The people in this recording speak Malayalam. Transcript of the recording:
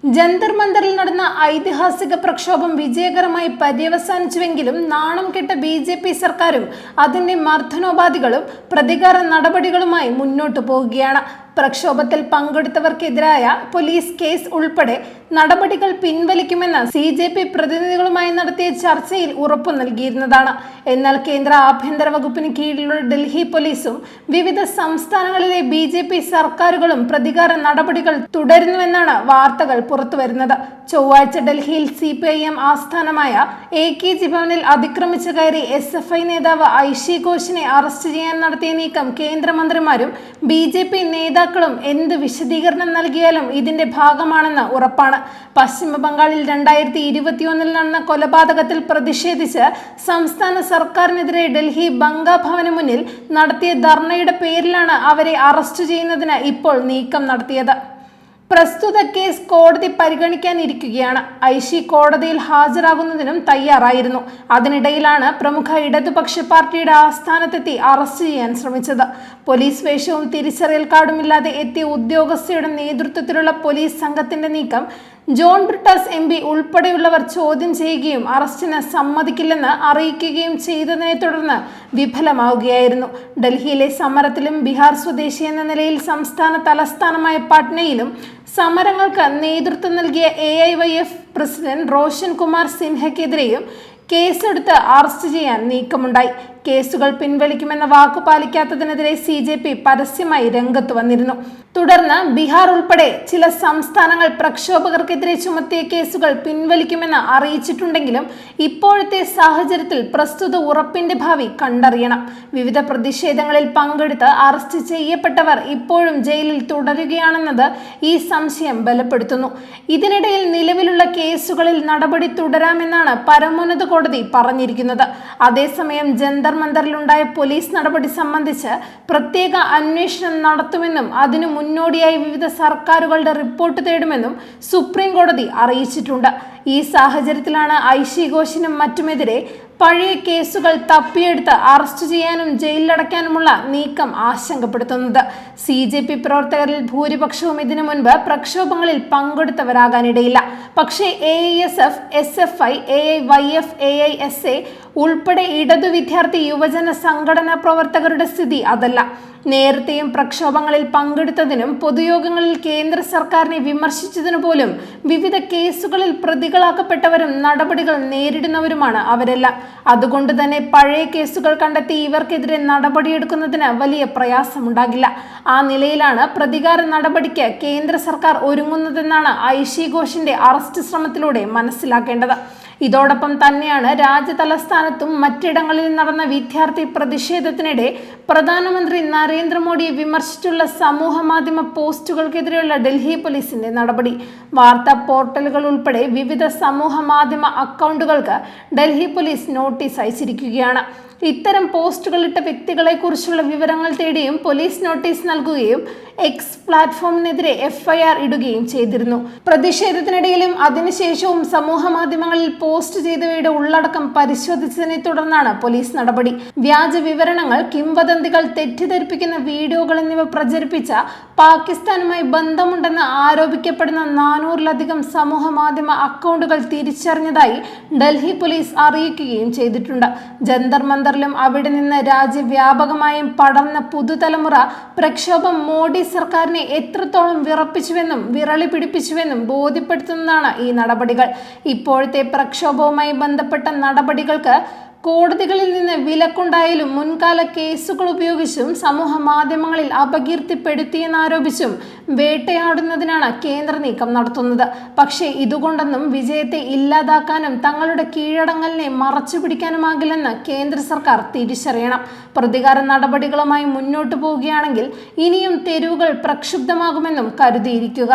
ജന്തർ മന്ദറിൽ നടന്ന ഐതിഹാസിക പ്രക്ഷോഭം വിജയകരമായി പര്യവസാനിച്ചുവെങ്കിലും നാണം കെട്ട BJP സർക്കാരും അതിന്റെ മർദ്ദനോപാധികളും പ്രതികാര നടപടികളുമായി മുന്നോട്ടു പോവുകയാണ്. പ്രക്ഷോഭത്തിൽ പങ്കെടുത്തവർക്കെതിരായ പോലീസ് കേസ് ഉൾപ്പെടെ നടപടികൾ പിൻവലിക്കുമെന്ന് CJP പ്രതിനിധികളുമായി നടത്തിയ ചർച്ചയിൽ ഉറപ്പു നൽകിയിരുന്നതാണ്. എന്നാൽ കേന്ദ്ര ആഭ്യന്തര വകുപ്പിന് കീഴിലുള്ള ഡൽഹി പോലീസും വിവിധ സംസ്ഥാനങ്ങളിലെ BJP സർക്കാരുകളും പ്രതികാര നടപടികൾ തുടരുന്നുവെന്നാണ് വാർത്തകൾ പുറത്തുവരുന്നത്. ചൊവ്വാഴ്ച ഡൽഹിയിൽ CPIM ആസ്ഥാനമായ AKG ഭവനിൽ അതിക്രമിച്ചു കയറി SFI നേതാവ് ഐഷി ഘോഷിനെ അറസ്റ്റ് ചെയ്യാൻ നടത്തിയ നീക്കം കേന്ദ്രമന്ത്രിമാരും BJP നേതാക്കളും എന്ത് വിശദീകരണം നൽകിയാലും ഇതിന്റെ ഭാഗമാണെന്ന് ഉറപ്പാണ്. പശ്ചിമ ബംഗാളിൽ 2021 നടന്ന കൊലപാതകത്തിൽ പ്രതിഷേധിച്ച് സംസ്ഥാന സർക്കാരിനെതിരെ ഡൽഹി ബംഗാ ഭവന് മുന്നിൽ നടത്തിയ ധർണയുടെ പേരിലാണ് അവരെ അറസ്റ്റ് ചെയ്യുന്നതിന് ഇപ്പോൾ നീക്കം നടത്തിയത്. പ്രസ്തുത കേസ് കോടതി പരിഗണിക്കാനിരിക്കുകയാണ്. ഐഷി കോടതിയിൽ ഹാജരാകുന്നതിനും തയ്യാറായിരുന്നു. അതിനിടയിലാണ് പ്രമുഖ ഇടതുപക്ഷ പാർട്ടിയുടെ ആസ്ഥാനത്തെത്തി അറസ്റ്റ് ചെയ്യാൻ ശ്രമിച്ചത്. പോലീസ് വേഷവും തിരിച്ചറിയൽ കാർഡുമില്ലാതെ എത്തിയ ഉദ്യോഗസ്ഥയുടെ നേതൃത്വത്തിലുള്ള പോലീസ് സംഘത്തിന്റെ നീക്കം ജോൺ ബ്രിട്ടാസ് MP ഉൾപ്പെടെയുള്ളവർ ചോദ്യം ചെയ്യുകയും അറസ്റ്റിന് സമ്മതിക്കില്ലെന്ന് അറിയിക്കുകയും ചെയ്തതിനെ തുടർന്ന് വിഫലമാവുകയായിരുന്നു. ഡൽഹിയിലെ സമരത്തിലും ബീഹാർ സ്വദേശി എന്ന നിലയിൽ സംസ്ഥാന തലസ്ഥാനമായ പാട്നയിലും സമരങ്ങൾക്ക് നേതൃത്വം നൽകിയ AIYF പ്രസിഡന്റ് റോഷൻ കുമാർ സിൻഹയ്ക്കെതിരെയും കേസെടുത്ത് അറസ്റ്റ് ചെയ്യാൻ നീക്കമുണ്ടായി. കേസുകൾ പിൻവലിക്കുമെന്ന വാക്കു പാലിക്കാത്തതിനെതിരെ CJP പരസ്യമായി രംഗത്ത് വന്നിരുന്നു. തുടർന്ന് ബീഹാർ ഉൾപ്പെടെ ചില സംസ്ഥാനങ്ങൾ പ്രക്ഷോഭകർക്കെതിരെ ചുമത്തിയ കേസുകൾ പിൻവലിക്കുമെന്ന് അറിയിച്ചിട്ടുണ്ടെങ്കിലും ഇപ്പോഴത്തെ സാഹചര്യത്തിൽ പ്രസ്തുത ഉറപ്പിന്റെ ഭാവി കണ്ടറിയണം. വിവിധ പ്രതിഷേധങ്ങളിൽ പങ്കെടുത്ത് അറസ്റ്റ് ചെയ്യപ്പെട്ടവർ ഇപ്പോഴും ജയിലിൽ തുടരുകയാണെന്നത് ഈ സംശയം ബലപ്പെടുത്തുന്നു. ഇതിനിടയിൽ നിലവിലുള്ള കേസുകളിൽ നടപടി തുടരാമെന്നാണ് പരമോന്നത കോടതി പറഞ്ഞിരിക്കുന്നത്. അതേസമയം ജന്തർ മന്ദറിലുണ്ടായ പോലീസ് നടപടി സംബന്ധിച്ച് പ്രത്യേക അന്വേഷണം നടത്തുമെന്നും അതിനു മുന്നോടിയായി വിവിധ സർക്കാരുകളുടെ റിപ്പോർട്ട് തേടുമെന്നും സുപ്രീം കോടതി അറിയിച്ചിട്ടുണ്ട്. ഈ സാഹചര്യത്തിലാണ് ഐഷി ഘോഷിനും മറ്റുമെതിരെ പഴയ കേസുകൾ തപ്പിയെടുത്ത് അറസ്റ്റ് ചെയ്യാനും ജയിലിലടയ്ക്കാനുമുള്ള നീക്കം ആശങ്കപ്പെടുത്തുന്നത്. CJP പ്രവർത്തകരിൽ ഭൂരിപക്ഷവും ഇതിനു മുൻപ് പ്രക്ഷോഭങ്ങളിൽ പങ്കെടുത്തവരാകാനിടയില്ല. പക്ഷേ AISF, SFI, AIYF, AISA ഉൾപ്പെടെ ഇടതു വിദ്യാർത്ഥി യുവജന സംഘടനാ പ്രവർത്തകരുടെ സ്ഥിതി അതല്ല. നേരത്തെയും പ്രക്ഷോഭങ്ങളിൽ പങ്കെടുത്തതിനും പൊതുയോഗങ്ങളിൽ കേന്ദ്ര സർക്കാരിനെ വിമർശിച്ചതിനു പോലും വിവിധ കേസുകളിൽ പ്രതികളാക്കപ്പെട്ടവരും നടപടികൾ നേരിടുന്നവരുമാണ് അവരെല്ലാം. അതുകൊണ്ട് തന്നെ പഴയ കേസുകൾ കണ്ടെത്തി ഇവർക്കെതിരെ നടപടിയെടുക്കുന്നതിന് വലിയ പ്രയാസമുണ്ടാകില്ല. ആ നിലയിലാണ് പ്രതികാര നടപടിക്ക് കേന്ദ്ര സർക്കാർ ഒരുങ്ങുന്നതെന്നാണ് ഐഷി ഘോഷിന്റെ അറസ്റ്റ് ശ്രമത്തിലൂടെ മനസ്സിലാക്കേണ്ടത്. ഇതോടൊപ്പം തന്നെയാണ് രാജ്യതലസ്ഥാനത്തും മറ്റിടങ്ങളിൽ നടന്ന വിദ്യാർത്ഥി പ്രതിഷേധത്തിനിടെ പ്രധാനമന്ത്രി നരേന്ദ്രമോദിയെ വിമർശിച്ചുള്ള സമൂഹ മാധ്യമ പോസ്റ്റുകൾക്കെതിരെയുള്ള ഡൽഹി പോലീസിന്റെ നടപടി. വാർത്താ പോർട്ടലുകൾ ഉൾപ്പെടെ വിവിധ സമൂഹ മാധ്യമ അക്കൗണ്ടുകൾക്ക് ഡൽഹി പോലീസ് നോട്ടീസ് അയച്ചിരിക്കുകയാണ്. ഇത്തരം പോസ്റ്റുകളിട്ട വ്യക്തികളെ കുറിച്ചുള്ള വിവരങ്ങൾ തേടിയും പോലീസ് നോട്ടീസ് നൽകുകയും X പ്ലാറ്റ്ഫോമിനെതിരെ FIR ഇടുകയും ചെയ്തിരുന്നു. പ്രതിഷേധത്തിനിടയിലും അതിനുശേഷവും സമൂഹ മാധ്യമങ്ങളിൽ പോസ്റ്റ് ചെയ്തവയുടെ ഉള്ളടക്കം പരിശോധിച്ചതിനെ തുടർന്നാണ് പോലീസ് നടപടി. വ്യാജ വിവരണങ്ങൾ, കിംവദന്തികൾ, തെറ്റിദ്ധരിപ്പിക്കുന്ന വീഡിയോകൾ എന്നിവ പ്രചരിപ്പിച്ച പാകിസ്ഥാനുമായി ബന്ധമുണ്ടെന്ന് ആരോപിക്കപ്പെടുന്ന 400-ലധികം സമൂഹ മാധ്യമ അക്കൗണ്ടുകൾ തിരിച്ചറിഞ്ഞതായി ഡൽഹി പോലീസ് അറിയിക്കുകയും ചെയ്തിട്ടുണ്ട്. ജന്തർ മന്ദറിലും അവിടെ നിന്ന് രാജ്യവ്യാപകമായും പടർന്ന പുതുതലമുറ പ്രക്ഷോഭം മോഡി സർക്കാരിനെ എത്രത്തോളം വിറപ്പിച്ചുവെന്നും വിറളി പിടിപ്പിച്ചുവെന്നും ബോധ്യപ്പെടുത്തുന്നതാണ് ഈ നടപടികൾ. ഇപ്പോഴത്തെ പ്രക്ഷോഭവുമായി ബന്ധപ്പെട്ട നടപടികൾക്ക് കോടതികളിൽ നിന്ന് വിലക്കുണ്ടായാലും മുൻകാല കേസുകൾ ഉപയോഗിച്ചും സമൂഹ മാധ്യമങ്ങളിൽ അപകീർത്തിപ്പെടുത്തിയെന്നാരോപിച്ചും വേട്ടയാടുന്നതിനാണ് കേന്ദ്ര നീക്കം നടത്തുന്നത്. പക്ഷേ ഇതുകൊണ്ടൊന്നും വിജയത്തെ ഇല്ലാതാക്കാനും തങ്ങളുടെ കീഴടങ്ങലിനെ മറച്ചുപിടിക്കാനുമാകില്ലെന്ന് കേന്ദ്ര സർക്കാർ തിരിച്ചറിയണം. പ്രതികാര നടപടികളുമായി മുന്നോട്ടു പോവുകയാണെങ്കിൽ ഇനിയും തെരുവുകൾ പ്രക്ഷുബ്ധമാകുമെന്നും കരുതിയിരിക്കുക.